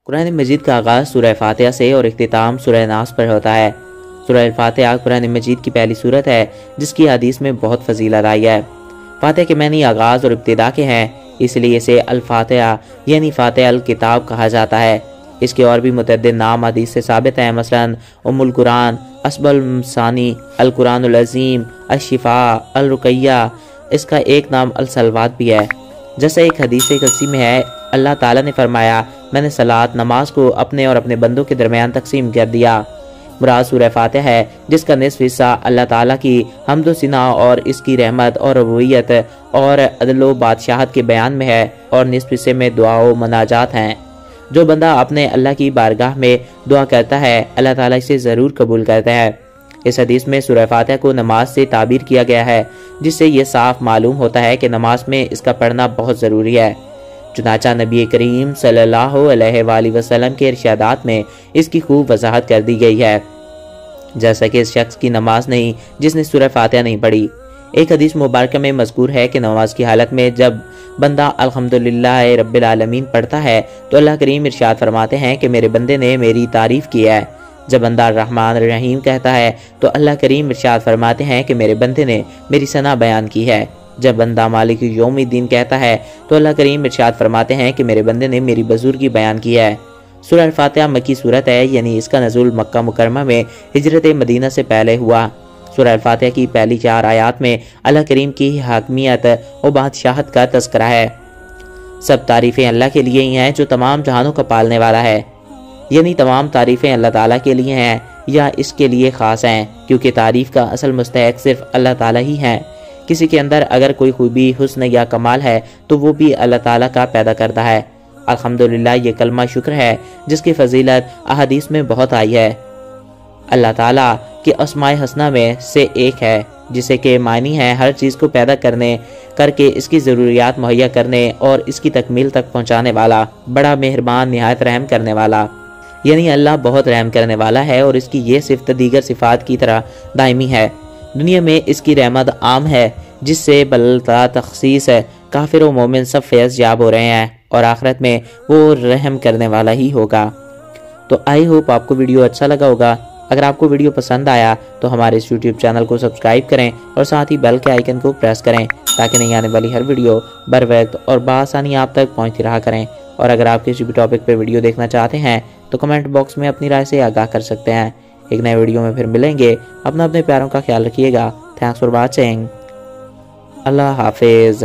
قرآن مجید کا آغاز سورہ فاتحہ سے اور اختتام سورہ ناس پر ہوتا ہے۔ سورہ فاتحہ قرآن مجید کی پہلی سورت ہے جس کی حدیث میں بہت فضیلت آئی ہے۔ فاتحہ کے معنی آغاز اور ابتدا کے ہیں، اس لیے اسے الفاتحہ یعنی فاتحہ الکتاب کہا جاتا ہے۔ اس کے اور بھی متعدد نام حدیث سے ثابت ہیں، مثلا ام القرآن، اسب المثانی، القرآن العظیم، الشفاء، الرقیہ۔ اس کا ایک نام الصلوات بھی ہے۔ جیسا ایک حدیث قدسی میں ہے، اللہ تعالیٰ نے فرمایا، میں نے صلاۃ نماز کو اپنے اور اپنے بندوں کے درمیان تقسیم کر دیا۔ مراد سورہ فاتحہ ہے جس کا نصف حصہ اللہ تعالیٰ کی حمد و ثنا اور اس کی رحمت اور ربوبیت اور عدل و بادشاہت کے بیان میں ہے، اور نصف حصے میں دعا و مناجات ہیں۔ جو بندہ اپنے اللہ کی بارگاہ میں دعا کرتا ہے، اللہ تعالیٰ اسے ضرور قبول کرتا ہے۔ اس حدیث میں سورہ فاتحہ کو نماز سے تعبیر کیا گیا ہے، جس سے یہ صاف معلوم ہوتا ہے کہ نماز میں اس کا پڑھنا بہت ضروری ہے۔ چنانچہ نبی کریم صلی اللہ علیہ وآلہ وسلم کے ارشادات میں اس کی خوب وضاحت کر دی گئی ہے، جیسا کہ اس شخص کی نماز نہیں جس نے سورہ فاتحہ نہیں پڑھی۔ ایک حدیث مبارکہ میں مذکور ہے کہ نماز کی حالت میں جب بندہ الحمدللہ رب العالمین پڑھتا ہے تو اللہ کریم ارشاد فرماتے ہیں کہ میرے بندے نے میری تعریف کی ہے۔ جب بندہ الرحمن الرحیم کہتا ہے تو اللہ کریم ارشاد فرماتے ہیں کہ میرے بندے نے میری ثنا بیان کی ہے۔ جب بندہ مالک یوم الدین کہتا ہے تو اللہ کریم ارشاد فرماتے ہیں کہ میرے بندے نے میری بزرگی بیان کی ہے۔ سورہ الفاتحہ مکی سورت ہے، یعنی اس کا نزول مکہ مکرمہ میں ہجرت مدینہ سے پہلے ہوا۔ سورہ الفاتحہ کی پہلی 4 آیات میں اللہ کریم کی حاکمیت و بادشاہت کا تذکرہ ہے۔ سب تعریفیں اللہ کے لیے ہی ہیں جو تمام جہانوں کا پالنے والا ہے، یعنی تمام تعریفیں اللہ تعالیٰ کے لیے ہیں یا اس کے لیے خاص ہیں، کیونکہ تعریف کا اصل مستحق صرف اللہ تعالیٰ ہی ہیں۔ کسی کے اندر اگر کوئی خوبی، حسن یا کمال ہے تو وہ بھی اللہ تعالیٰ کا پیدا کرتا ہے۔ الحمدللہ یہ کلمہ شکر ہے جس کی فضیلت احادیث میں بہت آئی ہے۔ اللہ تعالیٰ کے اسماء حسنہ میں سے ایک ہے، جسے کہ معنی ہے ہر چیز کو پیدا کر کے اس کی ضروریات مہیا کرنے اور اس کی تکمیل تک پہنچانے والا، بڑا مہربان، نہایت رحم کرنے والا۔ یعنی اللہ بہت رحم کرنے والا ہے اور اس کی یہ صفت دیگر صفات کی طرح دائمی ہے۔ دنیا میں اس کی رحمت عام ہے جس سے بلا تخصیص ہے کافر و مومن سب فیض یاب ہو رہے ہیں، اور آخرت میں وہ رحم کرنے والا ہی ہوگا۔ تو آئی ہوپ آپ کو ویڈیو اچھا لگا ہوگا۔ اگر آپ کو ویڈیو پسند آیا تو ہمارے اس یوٹیوب چینل کو سبسکرائب کریں اور ساتھ ہی بیل کے آئیکن کو پریس کریں تاکہ نہیں آنے والی ہر ویڈیو بر وقت اور بآسانی آپ تک پہنچتی رہا کریں۔ اور اگر آپ کسی بھی ٹاپک پہ ویڈیو دیکھنا چاہتے ہیں تو کمنٹ باکس میں اپنی رائے سے آگاہ کر سکتے ہیں۔ ایک نئے ویڈیو میں پھر ملیں گے۔ اپنے پیاروں کا خیال رکھیے گا۔ Thanks for watching. اللہ حافظ۔